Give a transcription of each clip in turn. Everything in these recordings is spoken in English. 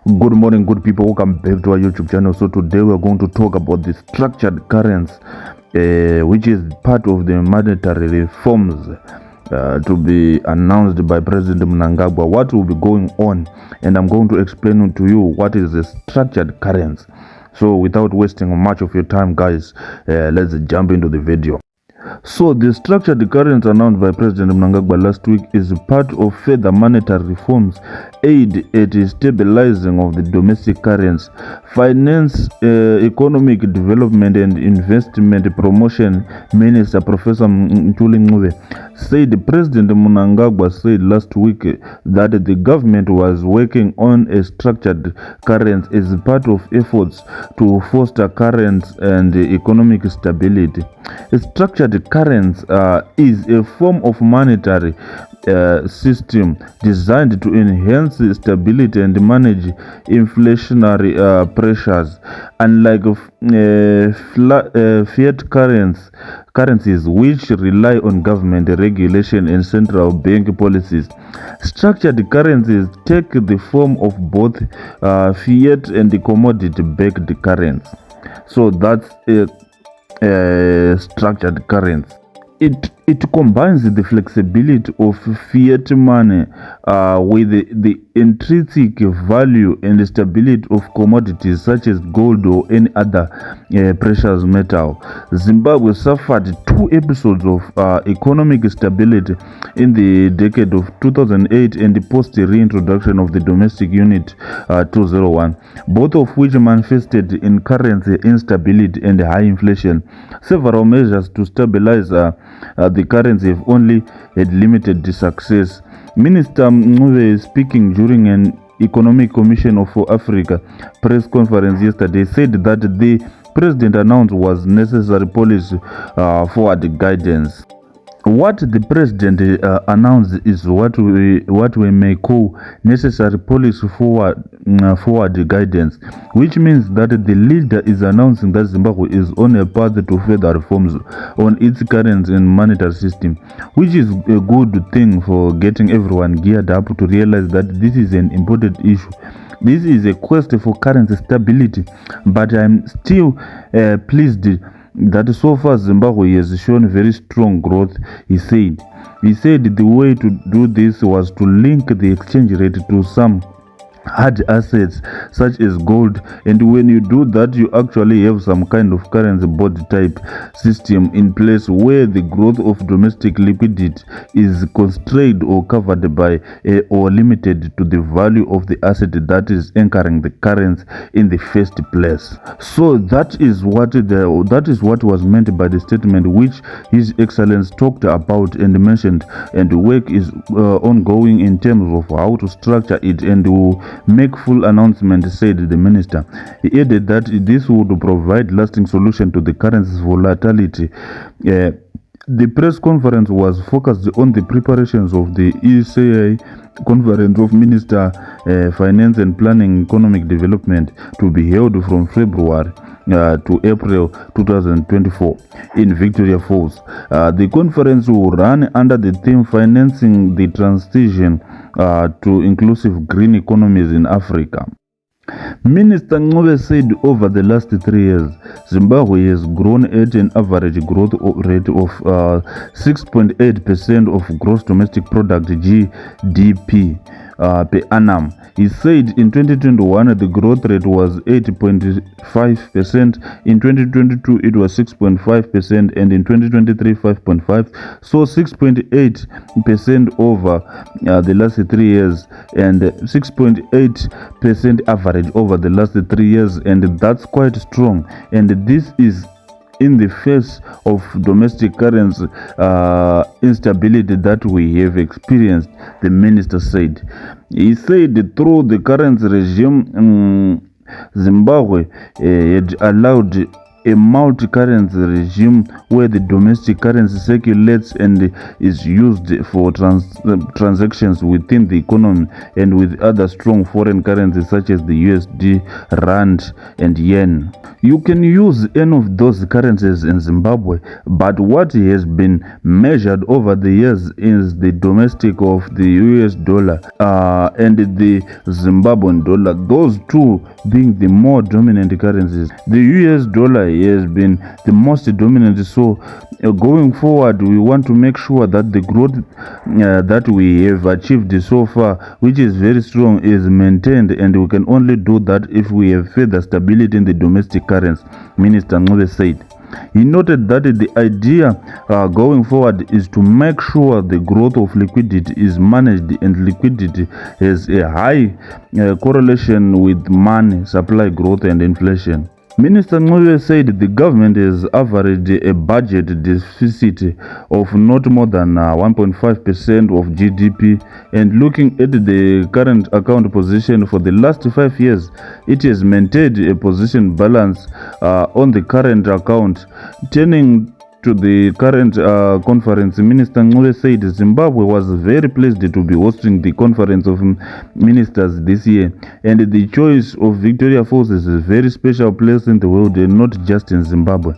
Good morning, good people. Welcome back to our YouTube channel. So today we are going to talk about the structured currency, which is part of the monetary reforms to be announced by President Mnangagwa. What will be going on, and I'm going to explain to you what is the structured currency. So without wasting much of your time, guys, let's jump into the video. So the structured currency announced by President Mnangagwa last week is part of further monetary reforms aimed at stabilizing of the domestic currency, finance, economic development and investment promotion. Minister Professor Ntuli Ncube said President Mnangagwa said last week that the government was working on a structured currency as part of efforts to foster currency and economic stability. A structured currency is a form of monetary system designed to enhance stability and manage inflationary pressures. Unlike fiat currencies which rely on government regulation and central bank policies, structured currencies take the form of both fiat and commodity-backed currency. So that's a structured currency. It combines the flexibility of fiat money with the intrinsic value and stability of commodities such as gold or any other precious metal. Zimbabwe suffered two episodes of economic stability in the decade of 2008 and the post-reintroduction of the domestic unit 201, both of which manifested in currency instability and high inflation. Several measures to stabilize the currency have only had limited success. Minister Ncube, speaking during an Economic Commission for Africa press conference yesterday, said that the president announced was necessary policy forward guidance. What the president announced is what we may call necessary policy forward guidance, which means that the leader is announcing that Zimbabwe is on a path to further reforms on its currency and monetary system, which is a good thing for getting everyone geared up to realize that this is an important issue. This is a quest for currency stability, but I'm still pleased that so far Zimbabwe has shown very strong growth, he said. He said the way to do this was to link the exchange rate to some hard assets such as gold, and when you do that you actually have some kind of currency board type system in place where the growth of domestic liquidity is constrained or covered by or limited to the value of the asset that is anchoring the currency in the first place. So that is what was meant by the statement which His Excellency talked about and mentioned, and work is ongoing in terms of how to structure it and to make full announcement, said the minister. He added that this would provide lasting solution to the currency's volatility. The press conference was focused on the preparations of the ECA Conference of Minister Finance and Planning Economic Development to be held from February to April 2024 in Victoria Falls. The conference will run under the theme Financing the Transition to Inclusive Green Economies in Africa. Minister Ncube said over the last 3 years, Zimbabwe has grown at an average growth rate of 6.8% of gross domestic product (GDP) per annum. He said in 2021 the growth rate was 8.5%, in 2022 it was 6.5%, and in 2023 5.5%. So 6.8% over the last 3 years, and 6.8% average over the last 3 years, and that's quite strong. And this is in the face of domestic currency instability that we have experienced, the minister said. He said through the currency regime, Zimbabwe had allowed a multi-currency regime where the domestic currency circulates and is used for transactions within the economy and with other strong foreign currencies such as the USD, Rand, and Yen. You can use any of those currencies in Zimbabwe, but what has been measured over the years is the domestic of the US dollar and the Zimbabwean dollar, those two being the more dominant currencies. The US dollar has been the most dominant, so going forward we want to make sure that the growth that we have achieved so far, which is very strong, is maintained, and we can only do that if we have further stability in the domestic currency, Minister Ncube said. He noted that the idea going forward is to make sure the growth of liquidity is managed, and liquidity has a high correlation with money supply growth and inflation. Minister Ncube said the government has averaged a budget deficit of not more than 1.5% of GDP, and looking at the current account position for the last 5 years, it has maintained a position balance on the current account. Turning to the current conference, Minister Ncube said Zimbabwe was very pleased to be hosting the conference of ministers this year, and the choice of Victoria Falls is a very special place in the world and not just in Zimbabwe.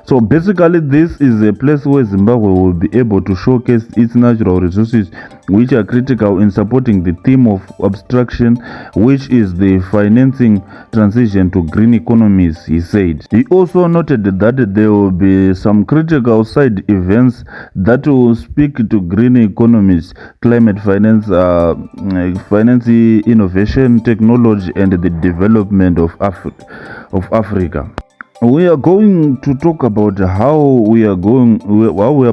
So basically, this is a place where Zimbabwe will be able to showcase its natural resources, which are critical in supporting the theme of abstraction, which is the financing transition to green economies, he said. He also noted that there will be some critical side events that will speak to green economies, climate finance, financing, innovation, technology, and the development of Africa. We are going to talk about how we are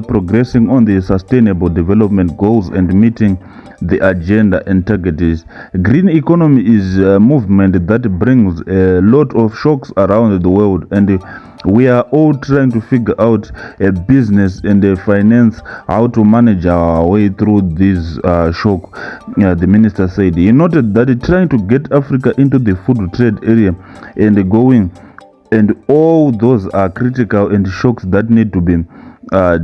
progressing on the sustainable development goals and meeting the agenda and targets. Green economy is a movement that brings a lot of shocks around the world, and we are all trying to figure out a business and a finance how to manage our way through this shock, the minister said. He noted that trying to get Africa into the food trade area and all those are critical and shocks that need to be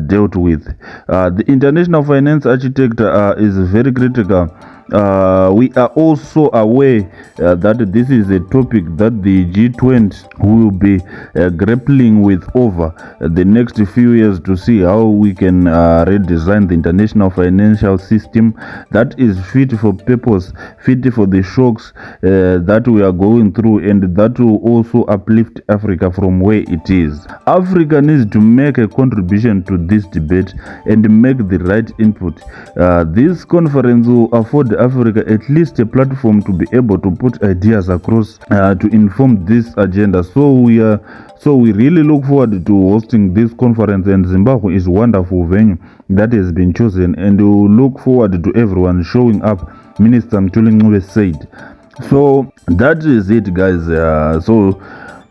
dealt with. The international finance architect is very critical. We are also aware that this is a topic that the G20 will be grappling with over the next few years to see how we can redesign the international financial system that is fit for purpose, fit for the shocks that we are going through, and that will also uplift Africa from where it is. Africa needs to make a contribution to this debate and make the right input. This conference will afford Africa at least a platform to be able to put ideas across to inform this agenda. So we really look forward to hosting this conference, and Zimbabwe is a wonderful venue that has been chosen, and we will look forward to everyone showing up, Minister Ncube said. So that is it, guys. So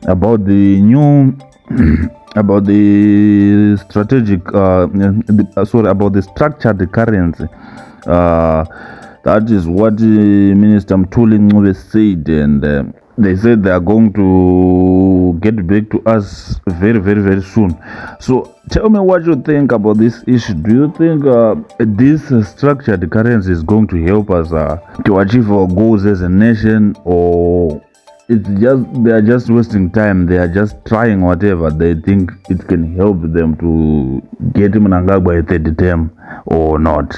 about the new about the strategic about the structured currency, that is what Minister Ncube said, and they said they are going to get back to us very, very, very soon. So tell me what you think about this issue. Do you think this structured currency is going to help us to achieve our goals as a nation, or they are just wasting time? They are just trying whatever they think it can help them to get Mnangagwa a third term or not?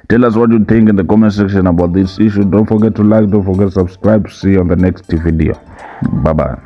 Tell us what you think in the comment section about this issue. Don't forget to like, don't forget to subscribe. See you on the next video. Bye bye.